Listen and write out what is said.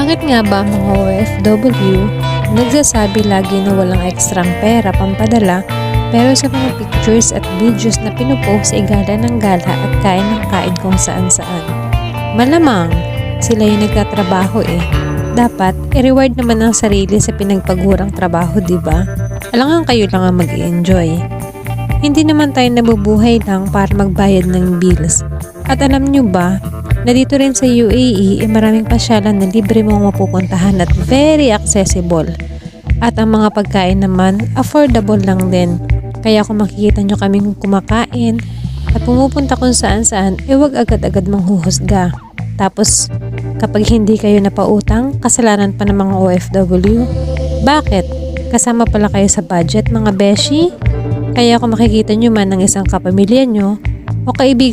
Bakit nga ba mga OFW nagsasabi lagi na walang ekstrang pera pampadala pero sa mga pictures at videos na pinupost ay gala ng gala at kain ng kain kung saan saan? Malamang sila yung nagtatrabaho eh. Dapat i-reward naman ang sarili sa pinagpagurang trabaho, di ba? Alangan kayo lang ang mag-i-enjoy. Hindi naman tayo nabubuhay lang para magbayad ng bills. At alam nyo ba, na dito rin sa UAE maraming pasyalan na libre mong mapupuntahan at very accessible. At ang mga pagkain naman, affordable lang din. Kaya kung makikita nyo kaming kumakain at pumupunta kung saan saan, wag agad-agad manghuhusga. Tapos, kapag hindi kayo napautang, kasalanan pa ng mga OFW. Bakit? Kasama pala kayo sa budget mga beshi? Kaya kung makikita nyo man ng isang kapamilya nyo o kaibigan